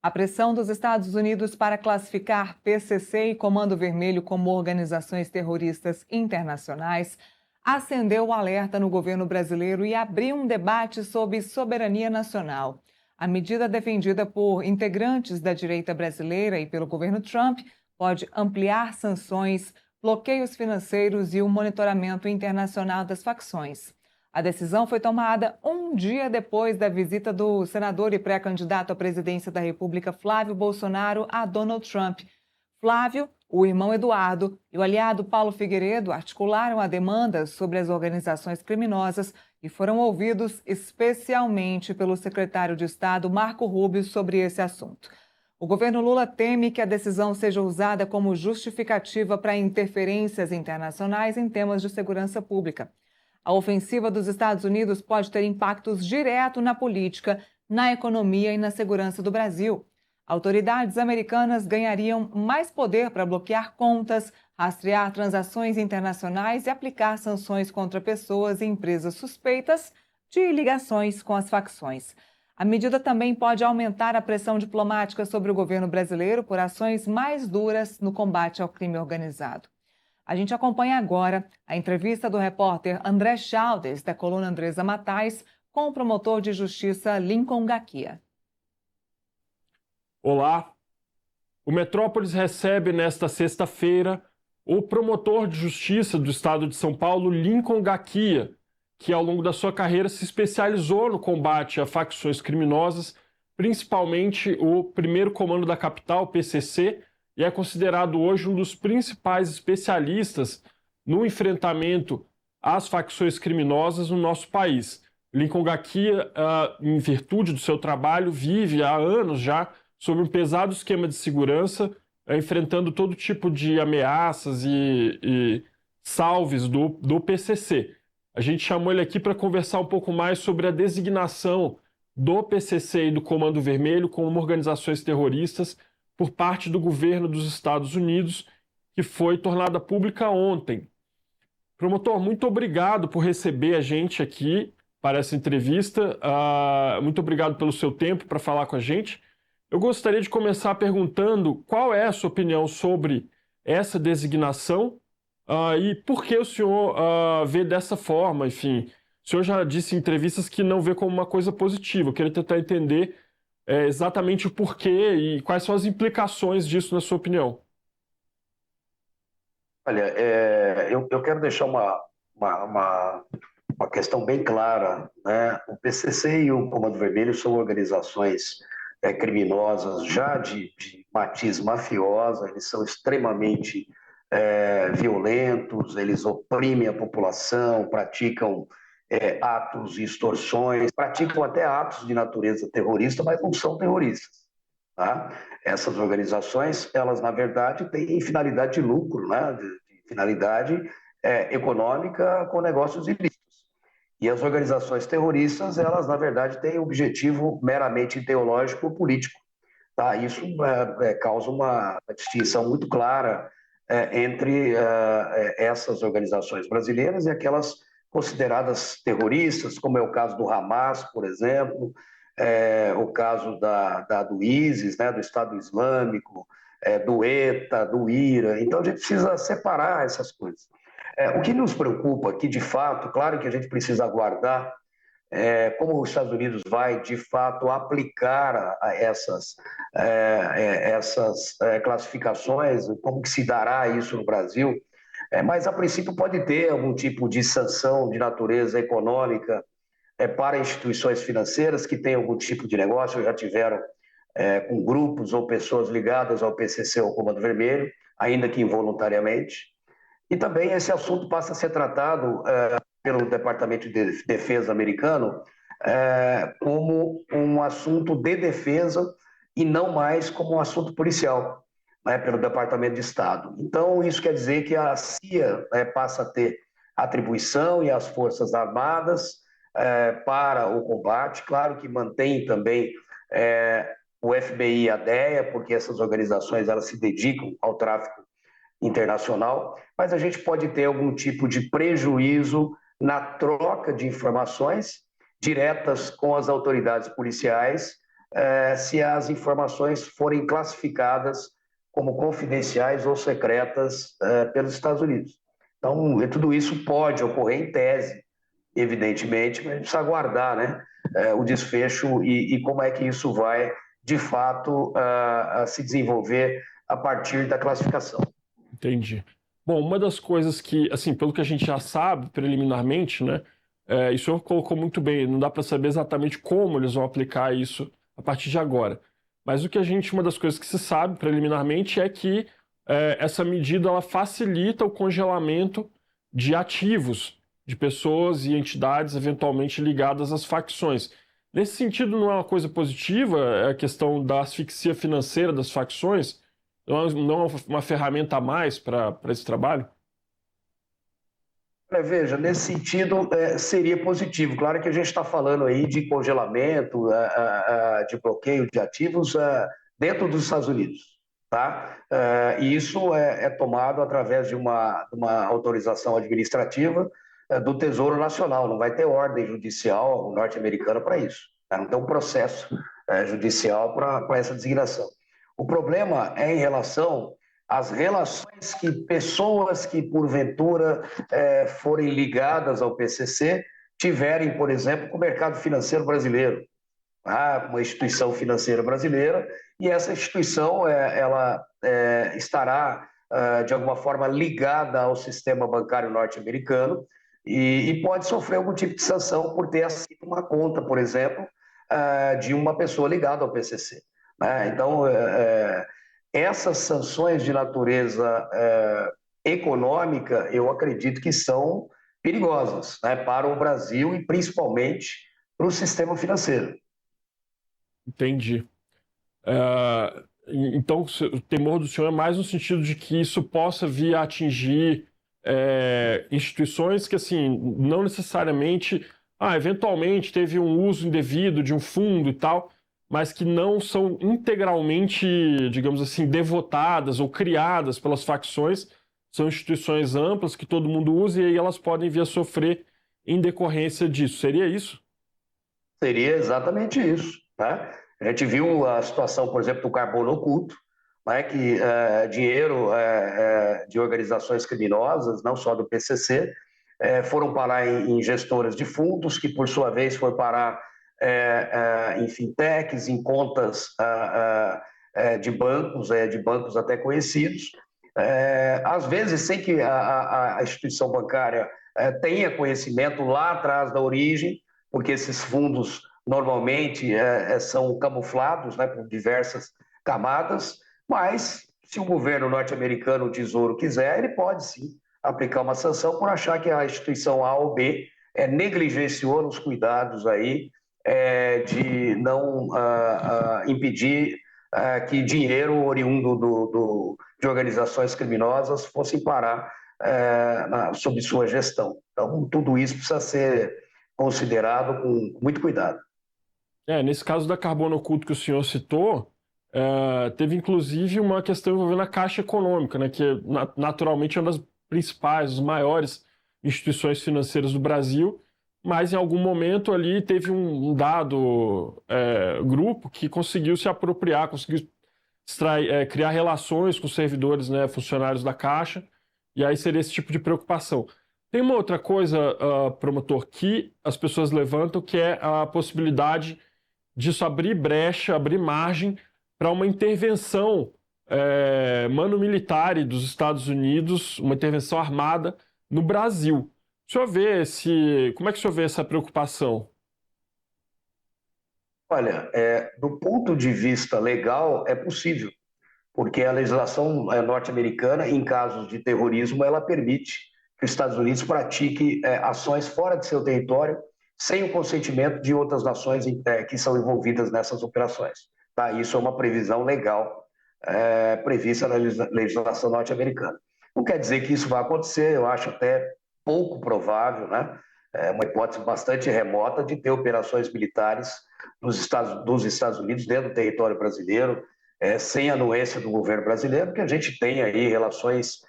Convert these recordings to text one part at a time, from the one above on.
A pressão dos Estados Unidos para classificar PCC e Comando Vermelho como organizações terroristas internacionais acendeu o alerta no governo brasileiro e abriu um debate sobre soberania nacional. A medida defendida por integrantes da direita brasileira e pelo governo Trump pode ampliar sanções, bloqueios financeiros e o monitoramento internacional das facções. A decisão foi tomada um dia depois da visita do senador e pré-candidato à presidência da República, Flávio Bolsonaro, a Donald Trump. Flávio, o irmão Eduardo e o aliado Paulo Figueiredo articularam a demanda sobre as organizações criminosas e foram ouvidos especialmente pelo secretário de Estado, Marco Rubio, sobre esse assunto. O governo Lula teme que a decisão seja usada como justificativa para interferências internacionais em temas de segurança pública. A ofensiva dos Estados Unidos pode ter impactos diretos na política, na economia e na segurança do Brasil. Autoridades americanas ganhariam mais poder para bloquear contas, rastrear transações internacionais e aplicar sanções contra pessoas e empresas suspeitas de ligações com as facções. A medida também pode aumentar a pressão diplomática sobre o governo brasileiro por ações mais duras no combate ao crime organizado. A gente acompanha agora a entrevista do repórter André Chaldes, da coluna Andresa Matais, com o promotor de justiça Lincoln Gakia. Olá, o Metrópolis recebe nesta sexta-feira o promotor de justiça do estado de São Paulo, Lincoln Gakia, que ao longo da sua carreira se especializou no combate a facções criminosas, principalmente o primeiro comando da capital, PCC, e é considerado hoje um dos principais especialistas no enfrentamento às facções criminosas no nosso país. Lincoln Gakia, em virtude do seu trabalho, vive há anos já sob um pesado esquema de segurança, enfrentando todo tipo de ameaças e salves do PCC. A gente chamou ele aqui para conversar um pouco mais sobre a designação do PCC e do Comando Vermelho como organizações terroristas por parte do governo dos Estados Unidos, que foi tornada pública ontem. Promotor, muito obrigado por receber a gente aqui para essa entrevista. Muito obrigado pelo seu tempo para falar com a gente. Eu gostaria de começar perguntando qual é a sua opinião sobre essa designação e por que o senhor vê dessa forma. Enfim, o senhor já disse em entrevistas que não vê como uma coisa positiva. Eu queria tentar entender exatamente o porquê e quais são as implicações disso, na sua opinião. Olha, eu quero deixar uma questão bem clara, né? O PCC e o Comando Vermelho são organizações criminosas já de matiz mafiosa, eles são extremamente violentos, eles oprimem a população, praticam atos de extorsões, praticam até atos de natureza terrorista, mas não são terroristas. Tá? Essas organizações, elas na verdade têm finalidade de lucro, né? de finalidade econômica com negócios ilícitos. E as organizações terroristas, elas na verdade têm objetivo meramente ideológico ou político. Tá? Isso causa uma distinção muito clara entre essas organizações brasileiras e aquelas consideradas terroristas, como é o caso do Hamas, por exemplo, o caso do ISIS, né, do Estado Islâmico, do ETA, do IRA. Então a gente precisa separar essas coisas. O que nos preocupa aqui, de fato, claro que a gente precisa aguardar como os Estados Unidos vai, de fato, aplicar essas classificações, como que se dará isso no Brasil, mas, a princípio, pode ter algum tipo de sanção de natureza econômica para instituições financeiras que têm algum tipo de negócio, já tiveram com grupos ou pessoas ligadas ao PCC ou Comando Vermelho, ainda que involuntariamente. E também esse assunto passa a ser tratado pelo Departamento de Defesa americano como um assunto de defesa e não mais como um assunto policial, pelo Departamento de Estado. Então, isso quer dizer que a CIA passa a ter atribuição e as Forças Armadas para o combate. Claro que mantém também o FBI e a DEA, porque essas organizações elas se dedicam ao tráfico internacional, mas a gente pode ter algum tipo de prejuízo na troca de informações diretas com as autoridades policiais se as informações forem classificadas como confidenciais ou secretas pelos Estados Unidos. Então, tudo isso pode ocorrer em tese, evidentemente, mas a gente precisa aguardar, né, o desfecho e como é que isso vai, de fato, se desenvolver a partir da classificação. Entendi. Bom, uma das coisas que, assim, pelo que a gente já sabe preliminarmente, né, e o senhor colocou muito bem, não dá para saber exatamente como eles vão aplicar isso a partir de agora. Mas uma das coisas que se sabe preliminarmente é que essa medida ela facilita o congelamento de ativos de pessoas e entidades eventualmente ligadas às facções. Nesse sentido, não é uma coisa positiva a questão da asfixia financeira das facções? Não é uma ferramenta a mais para esse trabalho? Veja, nesse sentido, seria positivo. Claro que a gente está falando aí de congelamento, de bloqueio de ativos dentro dos Estados Unidos, tá? E isso é tomado através de uma autorização administrativa do Tesouro Nacional. Não vai ter ordem judicial norte-americana para isso, tá? Não tem um processo judicial para essa designação. O problema é em relação às relações que pessoas que, porventura, forem ligadas ao PCC tiverem, por exemplo, com o mercado financeiro brasileiro, uma instituição financeira brasileira, e essa instituição ela estará, de alguma forma, ligada ao sistema bancário norte-americano e pode sofrer algum tipo de sanção por ter aceito uma conta, por exemplo, de uma pessoa ligada ao PCC. Então, essas sanções de natureza econômica, eu acredito que são perigosas, né, para o Brasil e principalmente para o sistema financeiro. Entendi. Então, o temor do senhor é mais no sentido de que isso possa vir a atingir instituições que, assim, não necessariamente, eventualmente teve um uso indevido de um fundo e tal, mas que não são integralmente, digamos assim, devotadas ou criadas pelas facções, são instituições amplas que todo mundo usa e aí elas podem vir a sofrer em decorrência disso. Seria isso? Seria exatamente isso, né? A gente viu a situação, por exemplo, do carbono oculto, né, que dinheiro de organizações criminosas, não só do PCC, foram parar em gestoras de fundos, que por sua vez foram parar em fintechs, em contas de bancos até conhecidos, às vezes sem que a instituição bancária tenha conhecimento lá atrás da origem, porque esses fundos normalmente são camuflados, né, por diversas camadas, mas se o governo norte-americano, o Tesouro, quiser, ele pode sim aplicar uma sanção por achar que a instituição A ou B negligenciou nos cuidados aí de não impedir que dinheiro oriundo de organizações criminosas fossem parar sob sua gestão. Então, tudo isso precisa ser considerado com muito cuidado. Nesse caso da carbono oculto que o senhor citou, teve inclusive uma questão envolvendo a Caixa Econômica, né, que naturalmente é uma das principais, das maiores instituições financeiras do Brasil, mas em algum momento ali teve um dado grupo que conseguiu se apropriar, conseguiu criar relações com os servidores, né, funcionários da Caixa, e aí seria esse tipo de preocupação. Tem uma outra coisa, promotor, que as pessoas levantam, que é a possibilidade disso abrir brecha, abrir margem para uma intervenção mano-militar dos Estados Unidos, uma intervenção armada no Brasil. O senhor vê como é que o senhor vê essa preocupação? Olha, do ponto de vista legal, é possível, porque a legislação norte-americana, em casos de terrorismo, ela permite que os Estados Unidos pratique ações fora de seu território sem o consentimento de outras nações que são envolvidas nessas operações. Tá? Isso é uma previsão legal prevista na legislação norte-americana. Não quer dizer que isso vai acontecer, eu acho até pouco provável, né? É uma hipótese bastante remota de ter operações militares dos Estados Unidos dentro do território brasileiro, sem anuência do governo brasileiro, porque a gente tem aí relações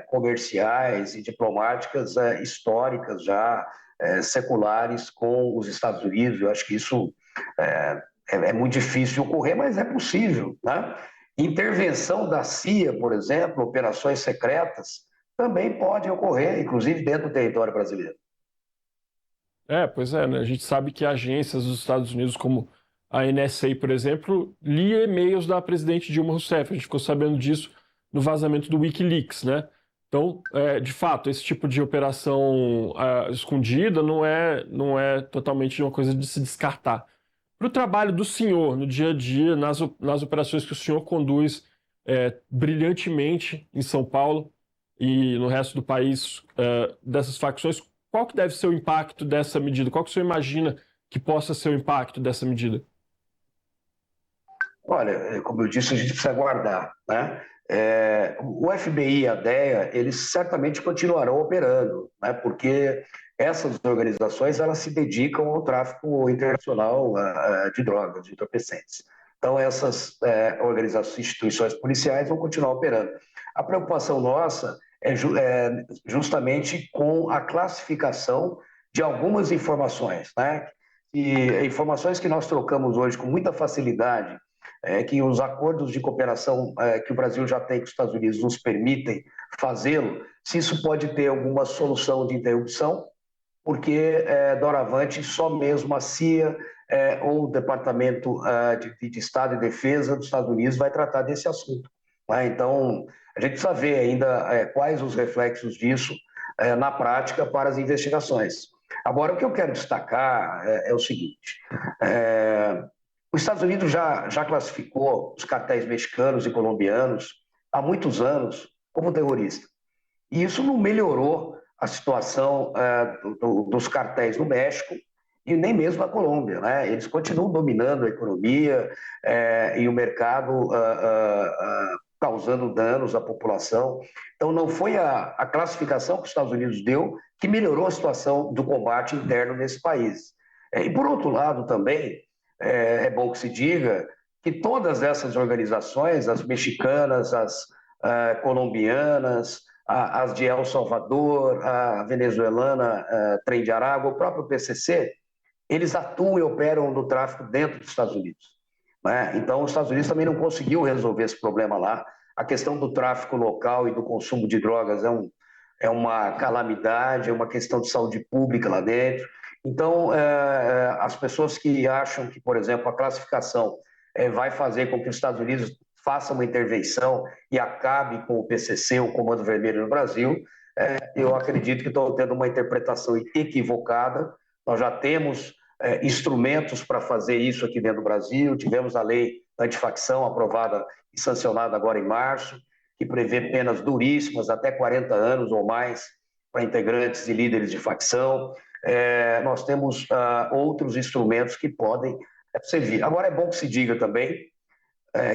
comerciais e diplomáticas históricas já seculares com os Estados Unidos. Eu acho que isso é muito difícil de ocorrer, mas é possível, né? Intervenção da CIA, por exemplo, operações secretas, também podem ocorrer, inclusive dentro do território brasileiro. Pois é, né? A gente sabe que agências dos Estados Unidos, como a NSA, por exemplo, lia e-mails da presidente Dilma Rousseff. A gente ficou sabendo disso no vazamento do WikiLeaks, né? Então, de fato, esse tipo de operação escondida não é totalmente uma coisa de se descartar. Para o trabalho do senhor no dia a dia, nas operações que o senhor conduz brilhantemente em São Paulo e no resto do país, dessas facções, qual que deve ser o impacto dessa medida? Qual que o senhor imagina que possa ser o impacto dessa medida? Olha, como eu disse, a gente precisa aguardar, né? O FBI e a DEA, eles certamente continuarão operando, né? Porque essas organizações, elas se dedicam ao tráfico internacional de drogas, de entorpecentes. Então, essas organizações, instituições policiais vão continuar operando. A preocupação nossa é justamente com a classificação de algumas informações, né? E informações que nós trocamos hoje com muita facilidade, que os acordos de cooperação que o Brasil já tem com os Estados Unidos nos permitem fazê-lo, se isso pode ter alguma solução de interrupção, porque doravante só mesmo a CIA ou o Departamento de Estado e Defesa dos Estados Unidos vai tratar desse assunto. Né? Então, a gente precisa ver ainda quais os reflexos disso na prática para as investigações. Agora, o que eu quero destacar é o seguinte: os Estados Unidos já classificou os cartéis mexicanos e colombianos há muitos anos como terroristas. E isso não melhorou a situação dos cartéis no México e nem mesmo na Colômbia, né? Eles continuam dominando a economia e o mercado, causando danos à população. Então, não foi a classificação que os Estados Unidos deu que melhorou a situação do combate interno nesse país. E, por outro lado, também, é bom que se diga que todas essas organizações, as mexicanas, as colombianas, as de El Salvador, a venezuelana Trem de Aragua, o próprio PCC, eles atuam e operam no tráfico dentro dos Estados Unidos. Né? Então, os Estados Unidos também não conseguiu resolver esse problema lá. A questão do tráfico local e do consumo de drogas é uma calamidade, é uma questão de saúde pública lá dentro. Então, as pessoas que acham que, por exemplo, a classificação vai fazer com que os Estados Unidos façam uma intervenção e acabe com o PCC, o Comando Vermelho no Brasil, eu acredito que estão tendo uma interpretação equivocada. Nós já temos instrumentos para fazer isso aqui dentro do Brasil, tivemos a lei antifacção aprovada e sancionada agora em março, que prevê penas duríssimas, até 40 anos ou mais, para integrantes e líderes de facção. Nós temos outros instrumentos que podem servir. Agora, é bom que se diga também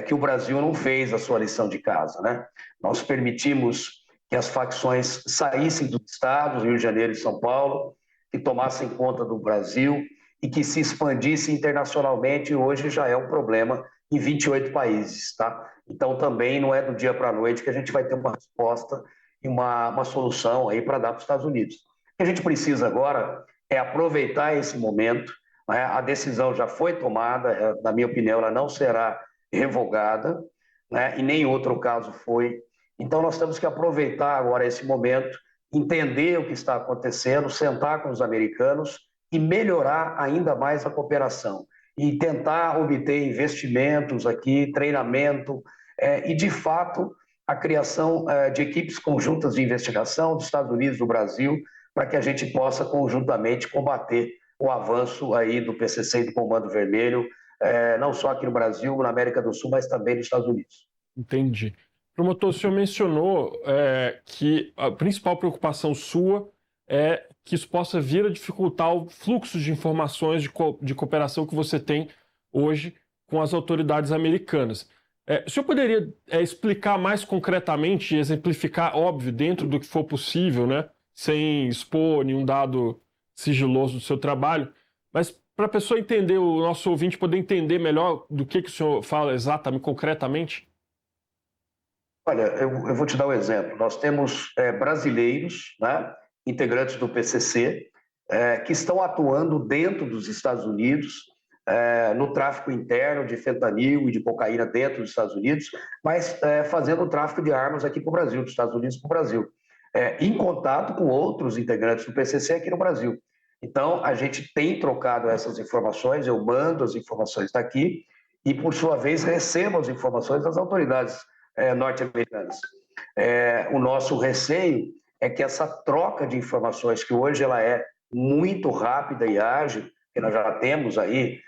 que o Brasil não fez a sua lição de casa, né? Nós permitimos que as facções saíssem dos estados, Rio de Janeiro e São Paulo, que tomassem conta do Brasil e que se expandissem internacionalmente, e hoje já é um problema em 28 países, tá? Então, também não é do dia para a noite que a gente vai ter uma resposta e uma solução aí para dar para os Estados Unidos. O que a gente precisa agora é aproveitar esse momento, né? A decisão já foi tomada, na minha opinião, ela não será revogada, né? E nem outro caso foi. Então, nós temos que aproveitar agora esse momento, entender o que está acontecendo, sentar com os americanos e melhorar ainda mais a cooperação. E tentar obter investimentos aqui, treinamento e, de fato, a criação de equipes conjuntas de investigação dos Estados Unidos, do Brasil, para que a gente possa conjuntamente combater o avanço aí do PCC e do Comando Vermelho, não só aqui no Brasil, na América do Sul, mas também nos Estados Unidos. Entendi. Promotor, o senhor mencionou que a principal preocupação sua é que isso possa vir a dificultar o fluxo de informações de cooperação que você tem hoje com as autoridades americanas. O senhor poderia explicar mais concretamente e exemplificar, óbvio, dentro do que for possível, né, sem expor nenhum dado sigiloso do seu trabalho, mas para a pessoa entender, o nosso ouvinte poder entender melhor do que o senhor fala exatamente, concretamente? Olha, eu vou te dar um exemplo. Nós temos brasileiros, né, integrantes do PCC, que estão atuando dentro dos Estados Unidos no tráfico interno de fentanil e de cocaína dentro dos Estados Unidos, mas fazendo o tráfico de armas aqui para o Brasil, dos Estados Unidos para o Brasil, em contato com outros integrantes do PCC aqui no Brasil. Então, a gente tem trocado essas informações, eu mando as informações daqui e, por sua vez, recebo as informações das autoridades norte-americanas. O nosso receio é que essa troca de informações, que hoje ela é muito rápida e ágil, que nós já temos aí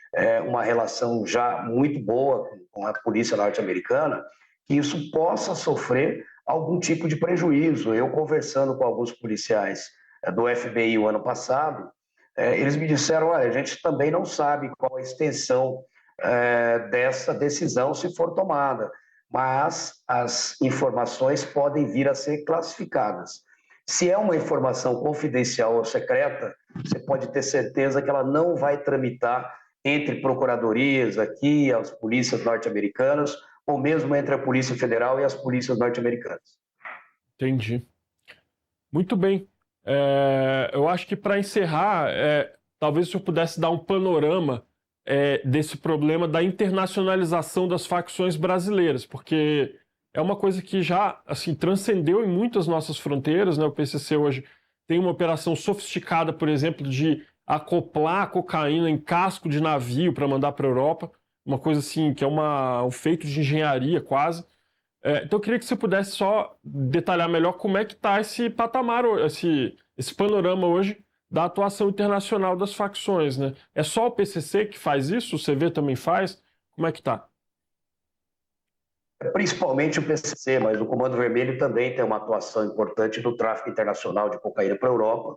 uma relação já muito boa com a polícia norte-americana, que isso possa sofrer algum tipo de prejuízo. Eu, conversando com alguns policiais do FBI o ano passado, eles me disseram, olha, a gente também não sabe qual a extensão dessa decisão se for tomada, mas as informações podem vir a ser classificadas. Se é uma informação confidencial ou secreta, você pode ter certeza que ela não vai tramitar entre procuradorias aqui, as polícias norte-americanas, ou mesmo entre a Polícia Federal e as polícias norte-americanas. Entendi. Muito bem. Eu acho que para encerrar, talvez o senhor pudesse dar um panorama desse problema da internacionalização das facções brasileiras, porque é uma coisa que já assim, transcendeu em muitas nossas fronteiras, né? O PCC hoje tem uma operação sofisticada, por exemplo, de acoplar a cocaína em casco de navio para mandar para a Europa, uma coisa assim que é um feito de engenharia quase. Então eu queria que você pudesse só detalhar melhor como é que está esse patamar, esse panorama hoje da atuação internacional das facções, né? É só o PCC que faz isso? O CV também faz? Como é que está? Principalmente o PCC, mas o Comando Vermelho também tem uma atuação importante no tráfico internacional de cocaína para a Europa,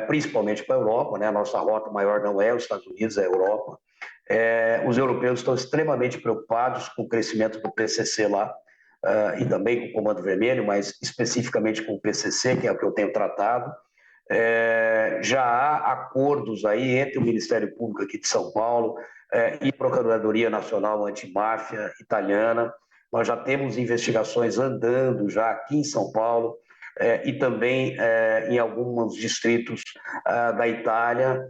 principalmente para a Europa, né? A nossa rota maior não é os Estados Unidos, é a Europa. Os europeus estão extremamente preocupados com o crescimento do PCC lá, e também com o Comando Vermelho, mas especificamente com o PCC, que é o que eu tenho tratado. Já há acordos aí entre o Ministério Público aqui de São Paulo e a Procuradoria Nacional Antimáfia italiana. Nós já temos investigações andando já aqui em São Paulo e também em alguns distritos da Itália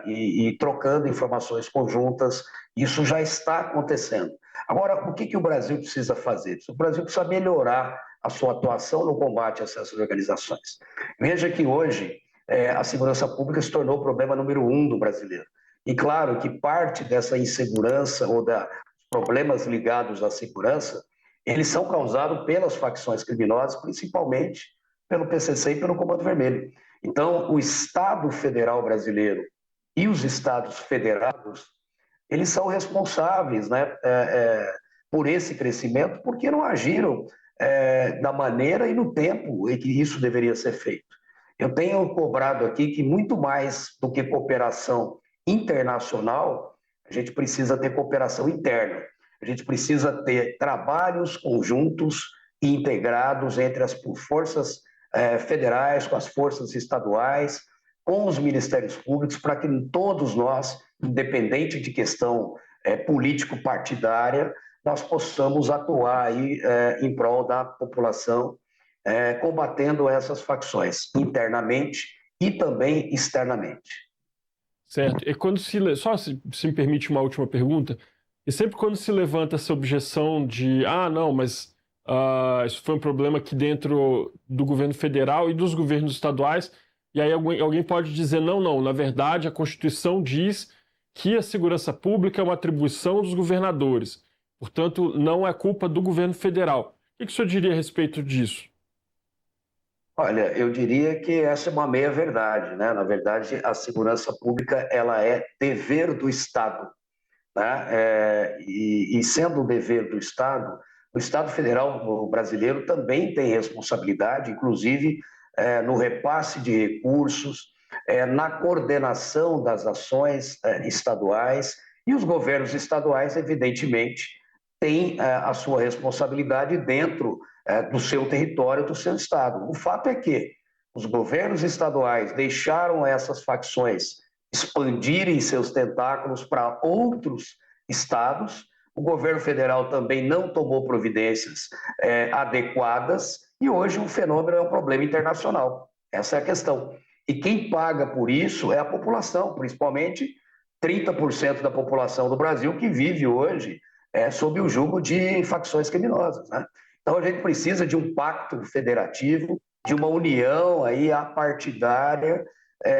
e trocando informações conjuntas. Isso já está acontecendo. Agora, o que o Brasil precisa fazer? O Brasil precisa melhorar a sua atuação no combate a essas organizações. Veja que hoje a segurança pública se tornou o problema número 1 do brasileiro. E claro que parte dessa insegurança ou dos problemas ligados à segurança, eles são causados pelas facções criminosas, principalmente pelo PCC e pelo Comando Vermelho. Então, o Estado Federal brasileiro e os Estados federados, eles são responsáveis, né, por esse crescimento, porque não agiram da maneira e no tempo em que isso deveria ser feito. Eu tenho cobrado aqui que muito mais do que cooperação internacional, a gente precisa ter cooperação interna. A gente precisa ter trabalhos conjuntos e integrados entre as forças federais, com as forças estaduais, com os ministérios públicos, para que todos nós, independente de questão político-partidária, nós possamos atuar aí em prol da população, combatendo essas facções internamente e também externamente. Certo. E quando só se me permite uma última pergunta, e sempre quando se levanta essa objeção de, não, mas isso foi um problema aqui dentro do governo federal e dos governos estaduais, e aí alguém pode dizer, não, na verdade a Constituição diz que a segurança pública é uma atribuição dos governadores, portanto não é culpa do governo federal. O que o senhor diria a respeito disso? Olha, eu diria que essa é uma meia-verdade, né? Na verdade, a segurança pública ela é dever do Estado, né? E sendo o dever do Estado, o Estado Federal brasileiro também tem responsabilidade, inclusive no repasse de recursos, na coordenação das ações estaduais, e os governos estaduais, evidentemente, têm a sua responsabilidade dentro do seu território, do seu estado. O fato é que os governos estaduais deixaram essas facções expandirem seus tentáculos para outros estados, o governo federal também não tomou providências adequadas, e hoje o fenômeno é um problema internacional. Essa é a questão. E quem paga por isso é a população, principalmente 30% da população do Brasil que vive hoje sob o jugo de facções criminosas, né? Então a gente precisa de um pacto federativo, de uma união aí apartidária,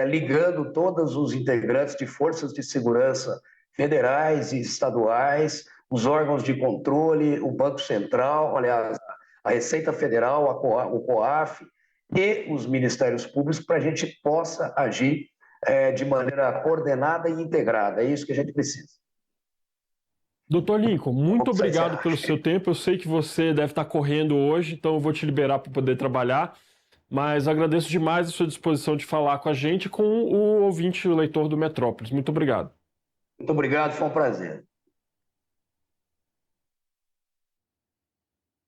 ligando todos os integrantes de forças de segurança federais e estaduais, os órgãos de controle, o Banco Central, aliás, a Receita Federal, o COAF e os Ministérios Públicos, para a gente possa agir de maneira coordenada e integrada. É isso que a gente precisa. Doutor Lincoln, muito obrigado pelo seu tempo. Eu sei que você deve estar correndo hoje, então eu vou te liberar para poder trabalhar, mas agradeço demais a sua disposição de falar com a gente, com o ouvinte e o leitor do Metrópolis. Muito obrigado. Muito obrigado, foi um prazer.